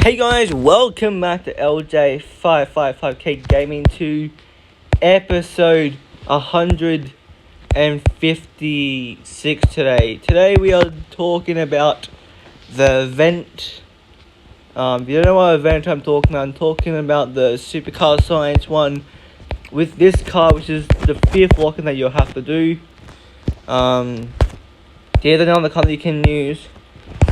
Hey guys, welcome back to LJ555K Gaming 2 episode 156 today. Today we are talking about the event. If you don't know what event I'm talking about the Supercar Science one with this car, which is the 5th lock-in that you'll have to do. Here's another car that you can use.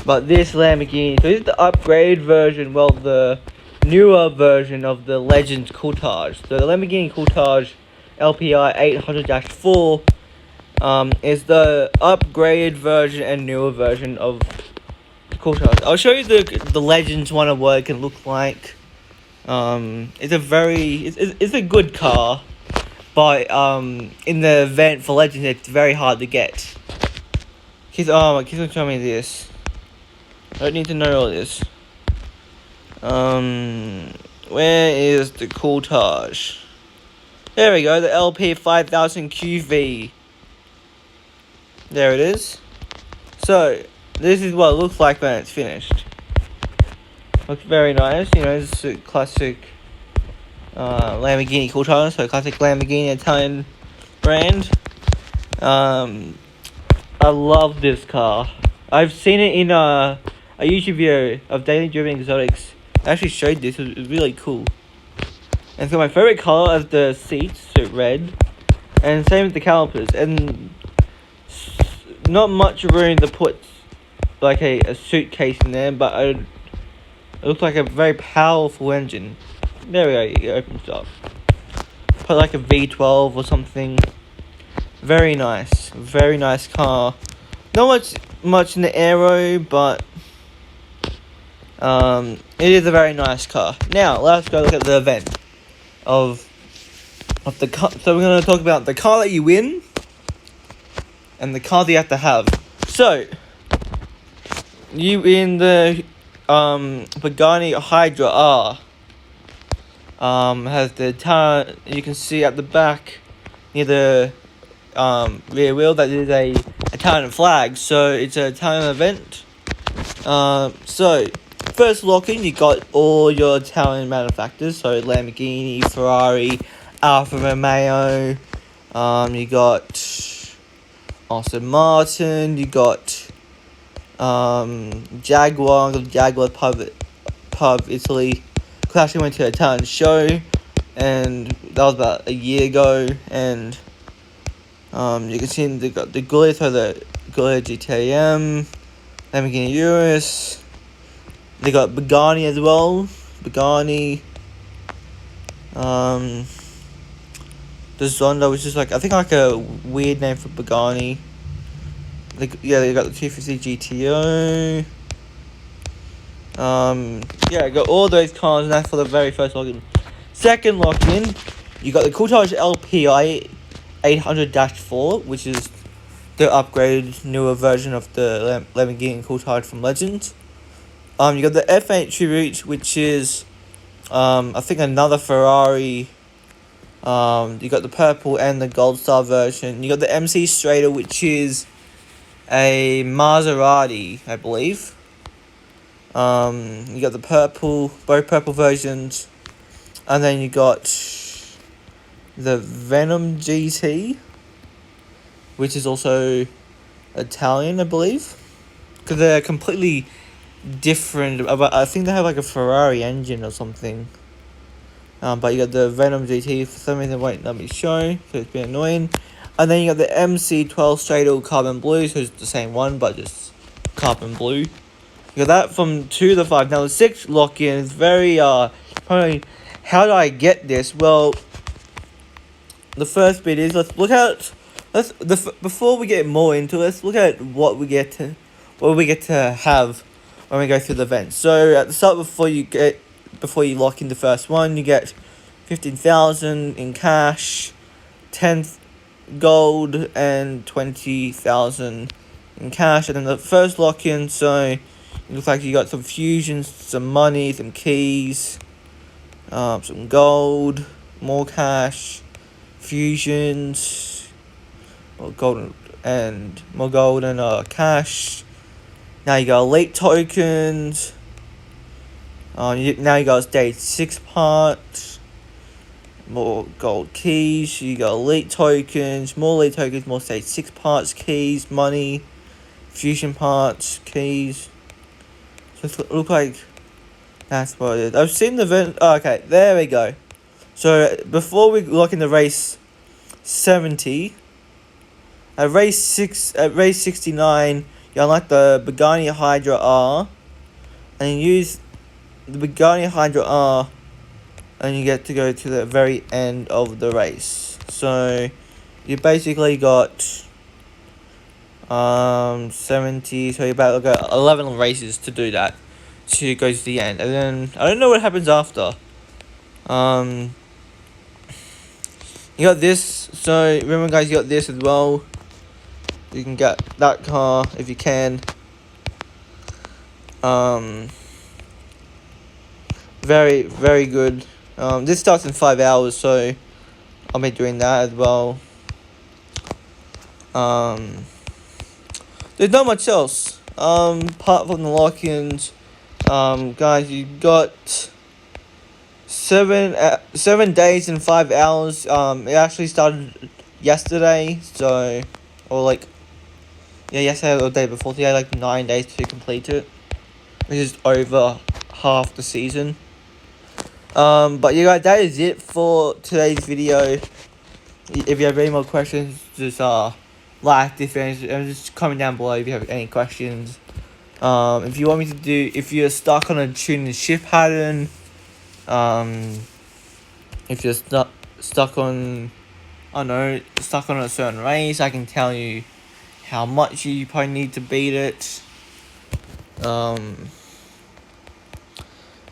But this Lamborghini, so this is the upgraded version, well, the newer version of the Legends Countach. So the Lamborghini Countach LPI 800-4 is the upgraded version and newer version of the Countach. I'll show you the Legends one of what it can look like. It's a good car, but in the event for Legends, it's very hard to get. Keep on showing me this. I don't need to know all this. Where is the Countach? There we go, the LP 5000 QV. There it is. So, this is what it looks like when it's finished. Looks very nice, you know, it's a classic Lamborghini Countach, so classic Lamborghini Italian brand. I love this car. I've seen it in a YouTube video of Daily Driven Exotics. I actually showed this, it was really cool. And it's got my favorite color as the seats, so red. And same with the calipers. And not much room to put like a suitcase in there, but it looks like a very powerful engine. There we go, it opens up. Put like a V12 or something. Very nice car. Not much in the aero, but it is a very nice car. Now let's go look at the event of the car. So we're going to talk about the car that you win and the car that you have to have. So you win the Pagani Hydra R. Has the tire, you can see at the back near the rear wheel that is a Italian flag, so it's an Italian event. So first lock-in, you got all your Italian manufacturers, so Lamborghini, Ferrari, Alfa Romeo. You got Aston Martin. You got Jaguar. Jaguar Pub Italy. I actually went to an Italian show, and that was about a year ago. And you can see they got the Giulia, so the Giulia GTM, Lamborghini Urus. They got Pagani as well. Pagani. The Zonda, which is like, I think like a weird name for Pagani. They got the 250 GTO. I got all those cars, and that's for the very first login. Second login, you got the Countach LPI 800-4, which is the upgraded newer version of the Lamborghini Countach from Legends. You got the F8 Tribute, which is I think another Ferrari. You got the purple and the Gold Star version. You got the MC Strader, which is a Maserati, I believe. You got the both purple versions, and then you got the Venom GT, which is also Italian, I believe, because they're completely different. I think they have like a Ferrari engine or something. But you got the Venom GT, for some reason it won't let me show, so it's been annoying. And then you got the MC12 Straddle Carbon Blue, so it's the same one, but just carbon blue. You got that from 2 to 5. Now the 6th lock-in is very, probably, how do I get this? Well, the first bit is, before we get more into this, look at what we get to have when we go through the event. So at the start, before you lock in the first one, you get 15,000 in cash, 10th gold, and 20,000 in cash. And then the first lock-in, so it looks like you got some fusions, some money, some keys, some gold, more cash, fusions, more gold and cash. Now you got elite tokens, Now you got stage 6 parts, more gold keys, you got elite tokens, more stage 6 parts, keys, money, fusion parts, keys. So it look like that's what it is. I've seen the event. Oh, okay, there we go. So before we look in the race 70, at race 69, you unlock the Begani Hydra R, and you use the Begani Hydra R, and you get to go to the very end of the race. So you basically got 70, so you about got 11 races to do that to go to the end, and then I don't know what happens after. You got this, so remember guys, you got this as well. You can get that car if you can. Very, very good. This starts in 5 hours, so I'll be doing that as well. There's not much else. Apart from the lock-ins, guys, you got 7 days and 5 hours. It actually started yesterday, so, or like, yeah, yesterday or the day before. So you had like 9 days to complete it, which is over half the season. But yeah, guys, that is it for today's video. If you have any more questions, just like this video and just comment down below if you have any questions. If you want me to do, if you're stuck on a tune and shift pattern, if you're stuck on, I don't know, stuck on a certain race, I can tell you how much you probably need to beat it.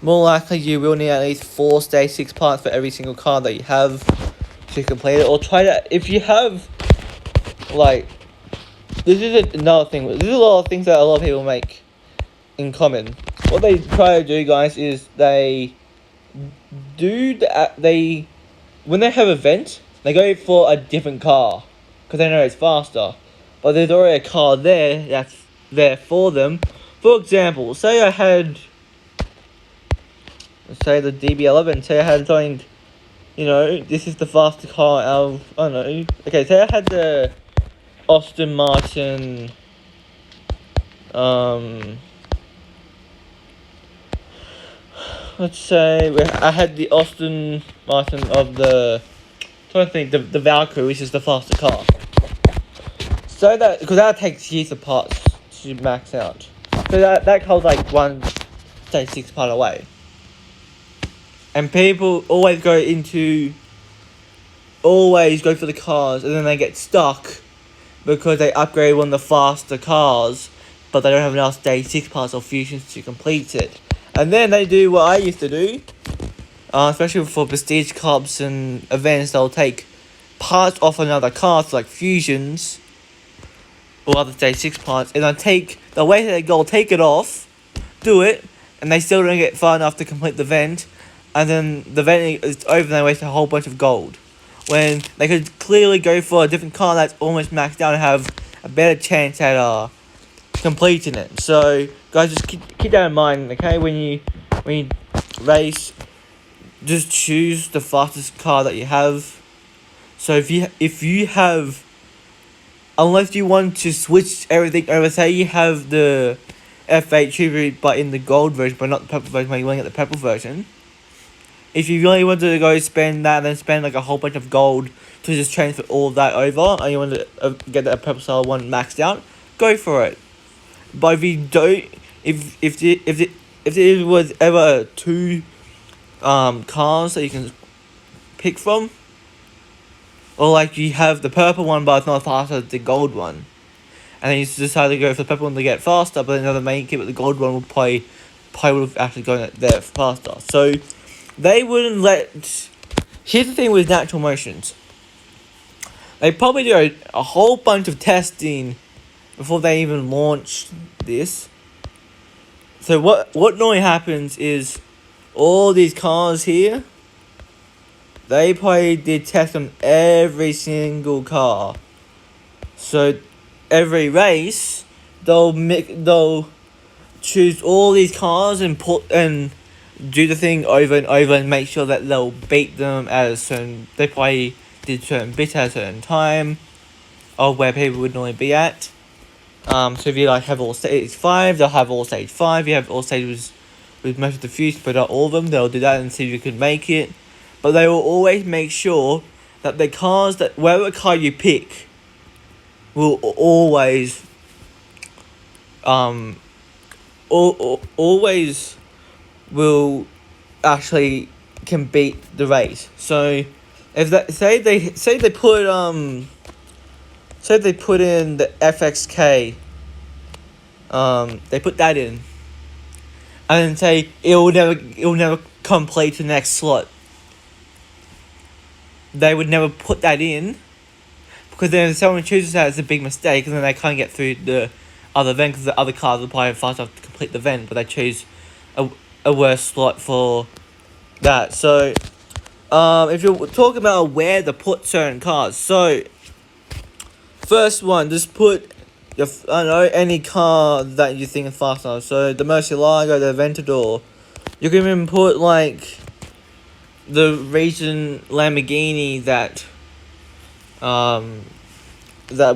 More likely you will need at least 4 stage 6 parts for every single car that you have to complete it, or try to, if you have, like, this is another thing, this is a lot of things that a lot of people make in common. What they try to do, guys, is they do when they have an event, they go for a different car because they know it's faster, but there's already a car there that's there for them. For example, say I had, say the DB11, say I had something, you know, this is the faster car out of, I don't know, okay, say I had the Aston Martin, let's say I had the Aston Martin of the, I'm trying to think, the Valkyrie, which is the faster car. So that, because that takes years of parts to max out. So that car's like 1 stage 6 part away. And people always go for the cars, and then they get stuck because they upgrade one of the faster cars, but they don't have enough stage 6 parts or fusions to complete it. And then they do what I used to do, especially for prestige cups and events. They'll take parts off another car, so like fusions or other stage 6 parts, and they'll wait till they go, take it off, do it, and they still don't get far enough to complete the event, and then the event is over and they waste a whole bunch of gold, when they could clearly go for a different car that's almost maxed out and have a better chance at completing it. So guys, just keep that in mind, okay? When you race, just choose the fastest car that you have. So if you have, unless you want to switch everything over, say you have the F8 tribute but in the gold version, but not the purple version, but you want to get the purple version. If you really want to go spend that, then spend like a whole bunch of gold to just transfer all of that over, and you want to get that purple style one maxed out, go for it. But if you don't, if there was ever 2 cars that you can pick from, or like you have the purple one but it's not as fast as the gold one, and then you decide to go for the purple one to get faster, but then the main kit with the gold one will probably would have actually gone there faster. So they wouldn't let. Here's the thing with natural motions. They probably do a whole bunch of testing before they even launch this. So what normally happens is all these cars here, they probably did tests on every single car. So every race, they'll choose all these cars and do the thing over and over and make sure that they'll beat them at a certain. They probably did certain bits at a certain time, of where people would normally be at. So if you like have all stage 5, they'll have all stage 5. You have all stages with most of the fuse, but not all of them. They'll do that and see if you can make it. But they will always make sure that the cars that whatever car you pick will always always will actually can beat the race. So if that say they put in the FXK, they put that in, and then say it will never complete the next slot. They would never put that in, because then if someone chooses that, it's a big mistake, and then they can't get through the other event because the other cars are probably fast enough to complete the event, but they choose a worse slot for that. So, if you're talking about where to put certain cars, so first one, just put your any car that you think is fast enough. So the Murcielago, the Aventador, you can even put like the recent Lamborghini that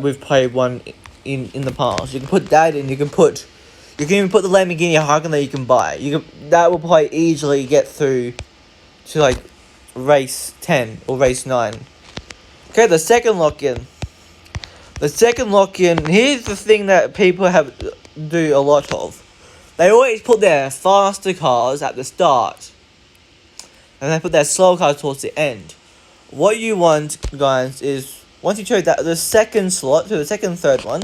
we've played one in the past. You can put that in. You can even put the Lamborghini Huracan that you can buy. That will probably easily get through to like race 10 or race 9. Okay, the second lock-in. Here's the thing that people do a lot of. They always put their faster cars at the start, and they put their slow cars towards the end. What you want, guys, is once you chose that the second slot, so the second, third one,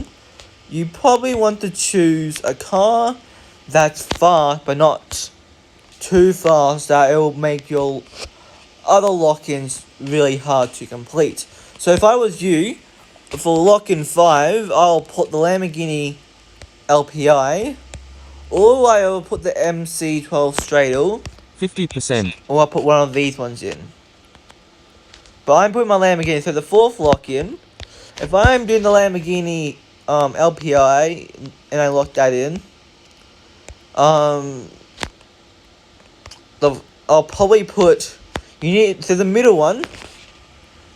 you probably want to choose a car that's fast, but not too fast that it will make your other lock-ins really hard to complete. So if I was you, for lock-in 5, I'll put the Lamborghini LPI, or I'll put the MC12 Straddle, 50%, or I'll put one of these ones in. But I'm putting my Lamborghini, so the fourth lock-in, if I'm doing the Lamborghini LPI, and I lock that in, I'll probably put, the middle one,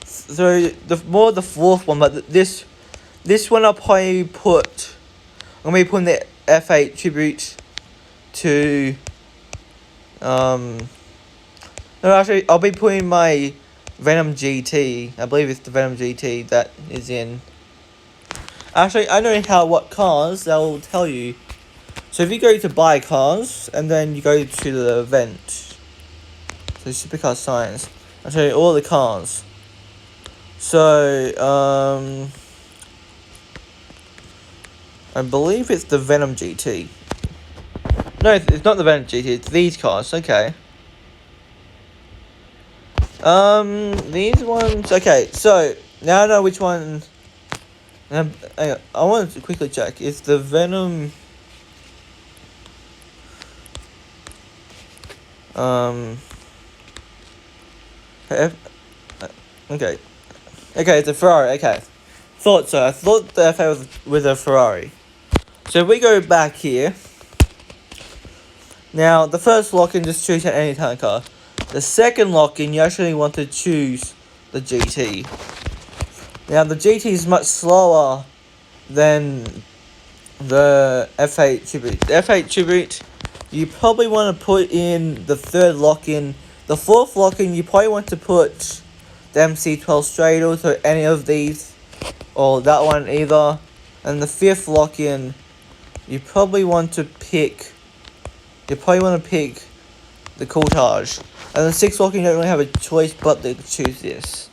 so the fourth one, but this one I'll probably put, I'm going to be putting the F8 tribute to, no, actually, I'll be putting my Venom GT. I believe it's the Venom GT that is in. Actually, I know what cars they'll tell you. So if you go to buy cars, and then you go to the event, so Supercar Science, I'll show you all the cars. So, I believe it's the Venom GT. No, it's not the Venom GT, it's these cars, okay. These ones, okay, so, now I know which one, I wanted to quickly check, it's the Venom, okay, it's a Ferrari, okay, thought so, I thought the FA was with a Ferrari. So if we go back here, now the first lock-in, just choose any kind of car. The second lock-in, you actually want to choose the GT. Now the GT is much slower than the F8 Tribute. The F8 Tribute, you probably want to put in the third lock-in. The fourth lock-in, you probably want to put the MC12 Straddle, so any of these, or that one either. And the fifth lock-in, you probably want to pick the Coutage. And the sixth lock-in, you don't really have a choice but to choose this,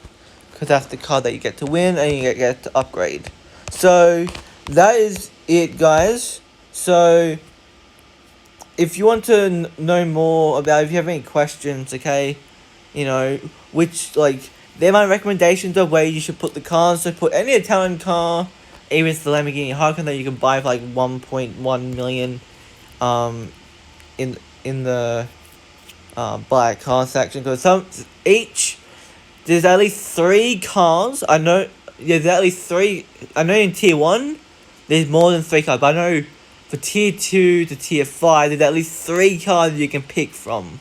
because that's the car that you get to win and you get to upgrade. So that is it, guys. So if you want to know more about, if you have any questions, okay, they're my recommendations of where you should put the cars. So put any Italian car, even if it's the Lamborghini Huracan that you can buy for like 1.1 million in the buy car section, because there's at least 3 cars. I know there's at least 3. I know in tier 1 there's more than 3 cars, but I know for tier 2 to tier 5, there's at least 3 cars you can pick from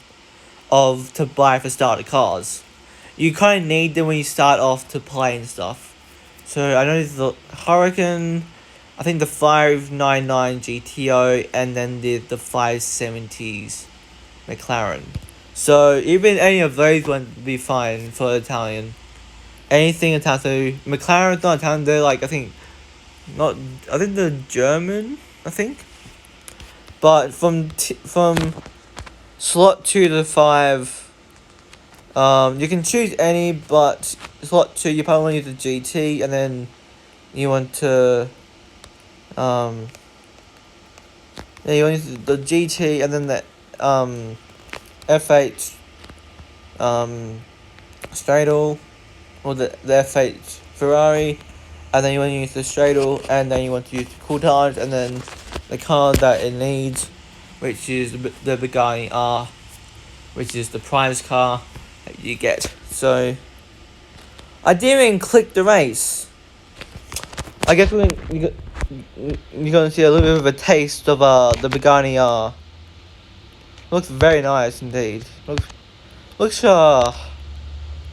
to buy for starter cars. You kind of need them when you start off to play and stuff. So I know there's the Hurricane, I think the 599 GTO, and then the 570s McLaren. So even any of those would be fine for Italian. Anything Italian. So McLaren's not Italian. They're like, I think they're German. I think. But from slot 2 to 5, you can choose any, but slot 2 you probably want to use the GT, and then you want to you want to use the GT, and then the F8 Stradle, or the F8 Ferrari, and then you want to use the Stradle, and then you want to use the Coulthard, and then the car that it needs, which is the Bugatti R, which is the prize car that you get. So I didn't even click the race. I guess you're gonna see a little bit of a taste of the Bugatti R. Looks very nice indeed. Looks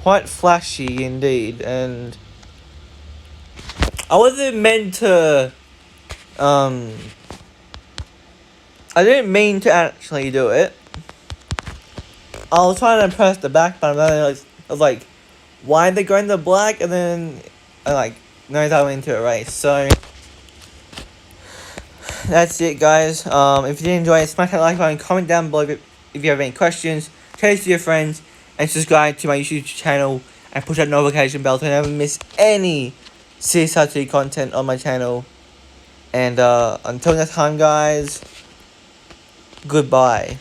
quite flashy indeed, and I wasn't meant to I didn't mean to actually do it. I was trying to press the back button, and then I was like, why are they going to black? And then I noticed I went into a race. So that's it, guys. If you did enjoy it, smash that like button, comment down below if you have any questions, share it to your friends, and subscribe to my YouTube channel, and push that notification bell to never miss any CSR content on my channel. And until next time, guys, goodbye.